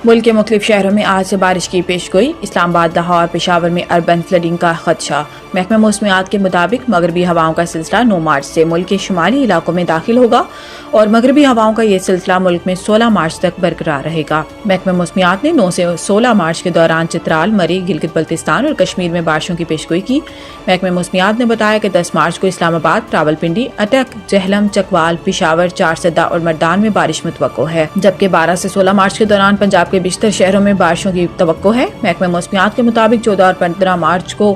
ملک کے مختلف شہروں میں آج سے بارش کی پیشگوئی۔ اسلام آباد، لاہور اور پشاور میں اربن فلڈنگ کا خدشہ۔ محکمہ موسمیات کے مطابق مغربی ہواؤں کا سلسلہ 9 مارچ سے ملک کے شمالی علاقوں میں داخل ہوگا اور مغربی ہواؤں کا یہ سلسلہ ملک میں 16 مارچ تک برقرار رہے گا۔ محکمہ موسمیات نے 9 سے 16 مارچ کے دوران چترال، مری، گلگت بلتستان اور کشمیر میں بارشوں کی پیشگوئی کی۔ محکمہ موسمیات نے بتایا کہ 10 مارچ کو اسلام آباد، راولپنڈی، اٹک، جہلم، چکوال، پشاور، چارسدہ اور مردان میں بارش متوقع ہے، جبکہ 12 سے 16 مارچ کے دوران پنجاب کے بیشتر شہروں میں بارشوں کی توقع ہے۔ محکمہ موسمیات کے مطابق 14 اور 15 مارچ کو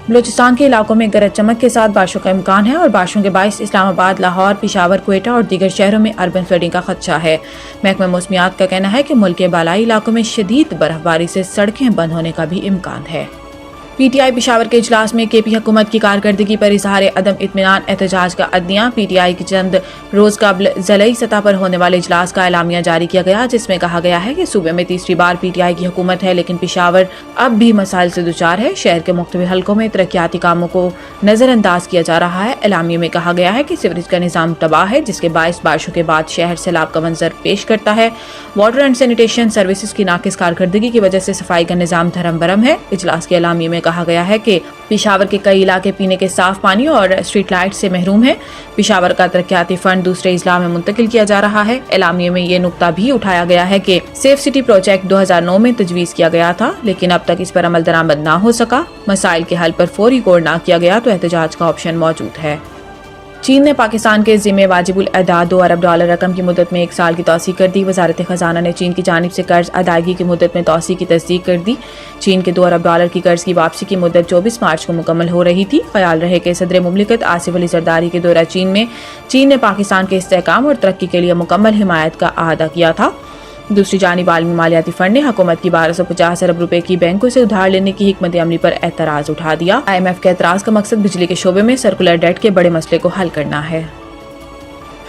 بلوچستان کے علاقوں میں گرج چمک کے ساتھ بارشوں کا امکان ہے اور بارشوں کے باعث اسلام آباد، لاہور، پشاور، کوئٹہ اور دیگر شہروں میں اربن فلڈنگ کا خدشہ ہے۔ محکمہ موسمیات کا کہنا ہے کہ ملک کے بالائی علاقوں میں شدید برف باری سے سڑکیں بند ہونے کا بھی امکان ہے۔ پی ٹی آئی پشاور کے اجلاس میں کے پی حکومت کی کارکردگی پر اظہار عدم اطمینان احتجاج کا عدلیہ۔ پی ٹی آئی کی چند روز قبل ضلعی سطح پر ہونے والے اجلاس کا اعلامیہ جاری کیا گیا، جس میں کہا گیا ہے کہ صوبے میں تیسری بار پی ٹی آئی کی حکومت ہے، لیکن پشاور اب بھی مسائل سے دوچار ہے۔ شہر کے مختلف حلقوں میں ترقیاتی کاموں کو نظر انداز کیا جا رہا ہے۔ اعلامیے میں کہا گیا ہے کہ سیوریج کا نظام تباہ ہے، جس کے باعث بارشوں کے بعد شہر سیلاب کا منظر پیش کرتا ہے۔ واٹر اینڈ سینیٹیشن سروسز کی ناقص کارکردگی کی وجہ سے صفائی کا نظام دھرم برم ہے۔ اجلاس کے اعلامیے میں کہا گیا ہے کہ پشاور کے کئی علاقے پینے کے صاف پانی اور اسٹریٹ لائٹ سے محروم ہیں۔ پشاور کا ترقیاتی فنڈ دوسرے اضلاع میں منتقل کیا جا رہا ہے۔ اعلامیے میں یہ نقطہ بھی اٹھایا گیا ہے کہ سیف سٹی پروجیکٹ 2009 میں تجویز کیا گیا تھا، لیکن اب تک اس پر عمل درآمد نہ ہو سکا۔ مسائل کے حل پر فوری غور نہ کیا گیا تو احتجاج کا آپشن موجود ہے۔ چین نے پاکستان کے ذمہ واجب الادا $2 ارب رقم کی مدت میں 1 سال کی توسیع کر دی۔ وزارت خزانہ نے چین کی جانب سے قرض ادائیگی کی مدت میں توسیع کی تصدیق کر دی۔ چین کے $2 ارب کی قرض کی واپسی کی مدت 24 مارچ کو مکمل ہو رہی تھی۔ خیال رہے کہ صدر مملکت آصف علی زرداری کے دورہ چین میں چین نے پاکستان کے استحکام اور ترقی کے لیے مکمل حمایت کا اعادہ کیا تھا۔ دوسری جانب عالمی مالیاتی فنڈ نے حکومت کی 1250 ارب روپے کی بینکوں سے ادھار لینے کی حکمت عملی پر اعتراض اٹھا دیا۔ آئی ایم ایف کے اعتراض کا مقصد بجلی کے شعبے میں سرکولر ڈیٹ کے بڑے مسئلے کو حل کرنا ہے۔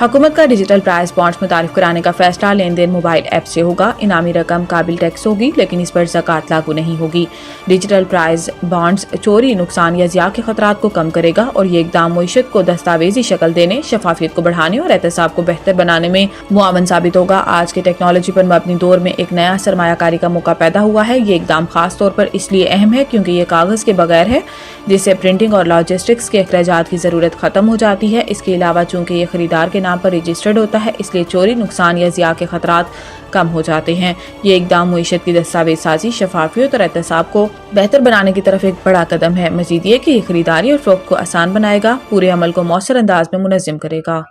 حکومت کا ڈیجیٹل پرائز بانڈز متعارف کرانے کا فیصلہ لین دین موبائل ایپ سے ہوگا۔ انعامی رقم قابل ٹیکس ہوگی، لیکن اس پر زکوٰۃ لاگو نہیں ہوگی۔ ڈیجیٹل پرائز بانڈز چوری، نقصان یا ضیاع کے خطرات کو کم کرے گا اور یہ اقدام معیشت کو دستاویزی شکل دینے، شفافیت کو بڑھانے اور احتساب کو بہتر بنانے میں معاون ثابت ہوگا۔ آج کے ٹیکنالوجی پر مبنی دور میں ایک نیا سرمایہ کاری کا موقع پیدا ہوا ہے۔ یہ اقدام خاص طور پر اس لیے اہم ہے کیونکہ یہ کاغذ کے بغیر ہے، جس سے پرنٹنگ اور لاجسٹکس کے اخراجات کی ضرورت ختم ہو جاتی ہے۔ اس کے علاوہ چونکہ یہ خریدار کے نام پر رجسٹرڈ ہوتا ہے، اس لیے چوری، نقصان یا ضیاع کے خطرات کم ہو جاتے ہیں۔ یہ اقدام معیشت کی دستاویز سازی، شفافیت اور احتساب کو بہتر بنانے کی طرف ایک بڑا قدم ہے۔ مزید یہ کہ یہ خریداری اور فروخت کو آسان بنائے گا، پورے عمل کو مؤثر انداز میں منظم کرے گا۔